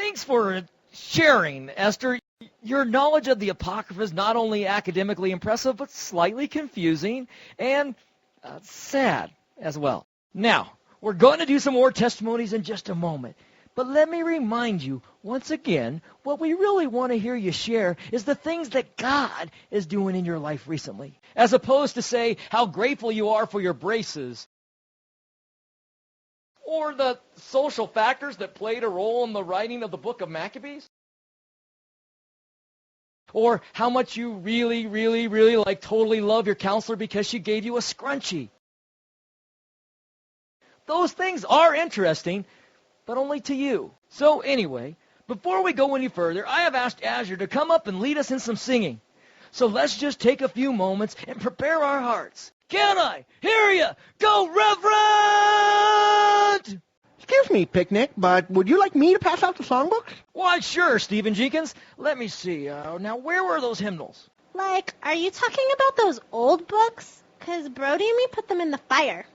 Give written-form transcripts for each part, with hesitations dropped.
Thanks for sharing, Esther. Your knowledge of the Apocrypha is not only academically impressive, but slightly confusing and sad as well. Now, we're going to do some more testimonies in just a moment. But let me remind you, once again, what we really want to hear you share is the things that God is doing in your life recently, as opposed to say how grateful you are for your braces or the social factors that played a role in the writing of the book of Maccabees, or how much you really, really, really totally love your counselor because she gave you a scrunchie. Those things are interesting, but only to you. So anyway, before we go any further, I have asked Azure to come up and lead us in some singing. So let's just take a few moments and prepare our hearts. Can I hear you? Go, Reverend! Excuse me, Picnic, but would you like me to pass out the songbooks? Why, sure, Stephen Jenkins. Let me see. Now, where were those hymnals? Like, are you talking about those old books? 'Cause Brody and me put them in the fire.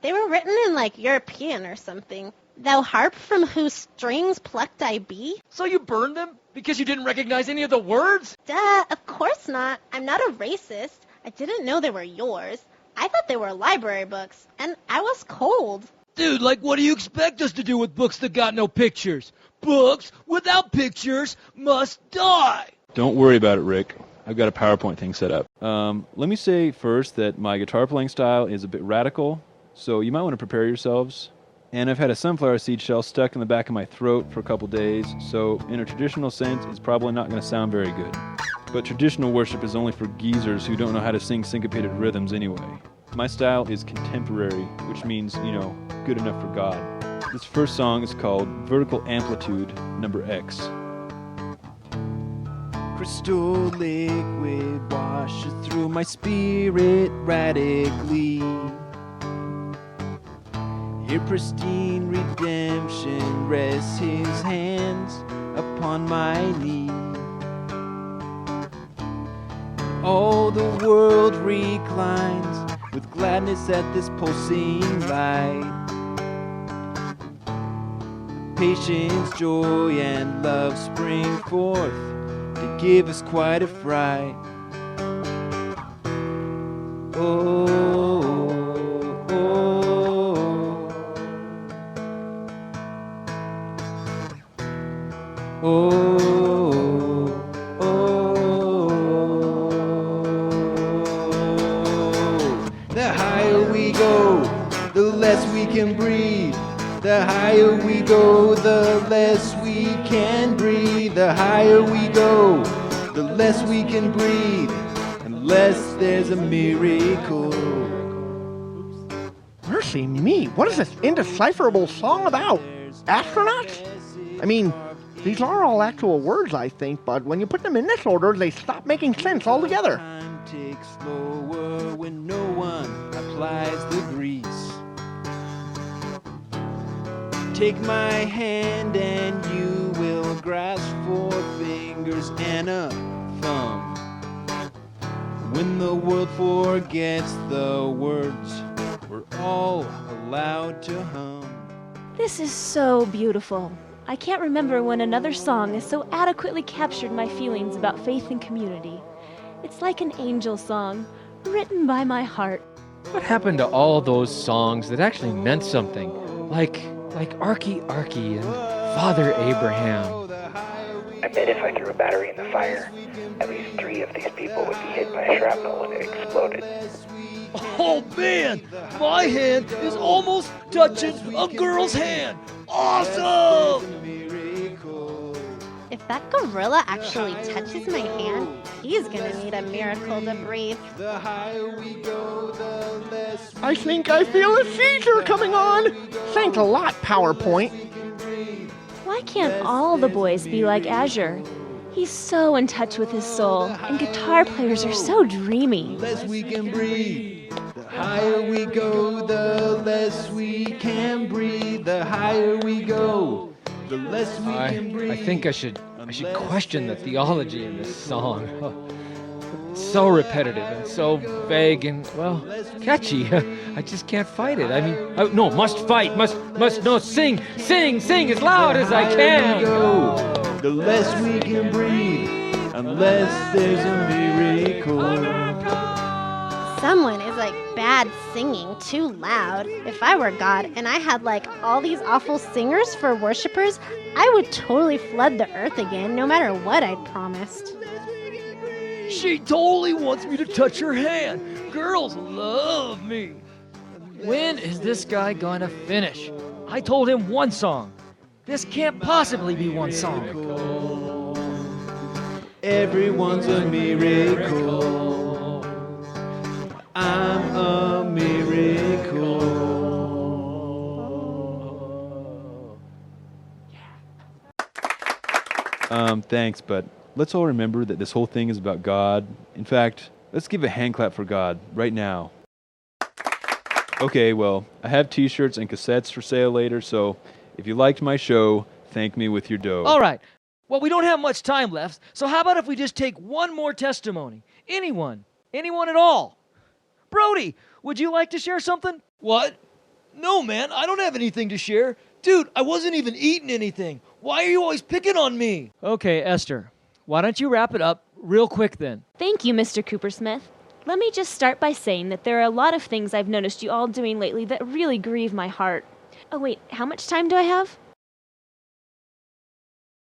They were written in, European or something. Thou harp from whose strings plucked I be? So you burned them because you didn't recognize any of the words? Duh, of course not. I'm not a racist. I didn't know they were yours. I thought they were library books, and I was cold. Dude, what do you expect us to do with books that got no pictures? Books without pictures must die. Don't worry about it, Rick. I've got a PowerPoint thing set up. Let me say first that my guitar playing style is a bit radical, so you might want to prepare yourselves. And I've had a sunflower seed shell stuck in the back of my throat for a couple days, so in a traditional sense, it's probably not going to sound very good. But traditional worship is only for geezers who don't know how to sing syncopated rhythms anyway. My style is contemporary, which means, good enough for God. This first song is called Vertical Amplitude, number X. Crystal liquid washes through my spirit radically. Here pristine redemption rests his hands upon my knee. All the world reclines with gladness at this pulsing light. Patience, joy, and love spring forth to give us quite a fright. Oh, oh, oh. The higher we go, the less we can breathe. The higher we go, the less we can breathe. The higher we go, the less we can breathe. Unless there's a miracle. Mercy me, what is this indecipherable song about? Astronauts? I mean, these are all actual words, I think, but when you put them in this order, they stop making sense altogether. Time takes slower when no one applies the grease. Take my hand and you will grasp 4 fingers and a thumb. When the world forgets the words, we're all allowed to hum. This is so beautiful. I can't remember when another song has so adequately captured my feelings about faith and community. It's like an angel song, written by my heart. What happened to all those songs that actually meant something? Like Arky Arky and Father Abraham. I bet if I threw a battery in the fire, at least 3 of these people would be hit by shrapnel when it exploded. Oh man, my hand is almost touching a girl's hand. Awesome! If that gorilla actually touches my hand, he's gonna need a miracle to breathe. The higher we go, the less I think I feel a seizure coming on. Thanks a lot, PowerPoint. Why can't all the boys be like Azure? He's so in touch with his soul, and guitar players are so dreamy. less we can breathe. The higher we go, the less we can breathe. The higher we go, the less we can breathe. I think I should question the theology in this song. so repetitive and so vague and, well, catchy. I just can't fight it. I mean, no, must fight, no, sing as loud as I can. The less we can breathe, unless there's a miracle. Someone is like bad singing, too loud. If I were God and I had like all these awful singers for worshipers, I would totally flood the earth again, no matter what I'd promised. She totally wants me to touch her hand. Girls love me. When is this guy gonna finish? I told him one song. This can't possibly be one song. Everyone's a miracle. I'm a miracle. Thanks, but let's all remember that this whole thing is about God. In fact, let's give a hand clap for God right now. Okay, well, I have t-shirts and cassettes for sale later, so if you liked my show, thank me with your dough. All right. Well, we don't have much time left, so how about if we just take one more testimony? Anyone at all. Brody, would you like to share something? What? No, man, I don't have anything to share. Dude, I wasn't even eating anything. Why are you always picking on me? Okay, Esther, why don't you wrap it up real quick then? Thank you, Mr. Coopersmith. Let me just start by saying that there are a lot of things I've noticed you all doing lately that really grieve my heart. Oh wait, how much time do I have?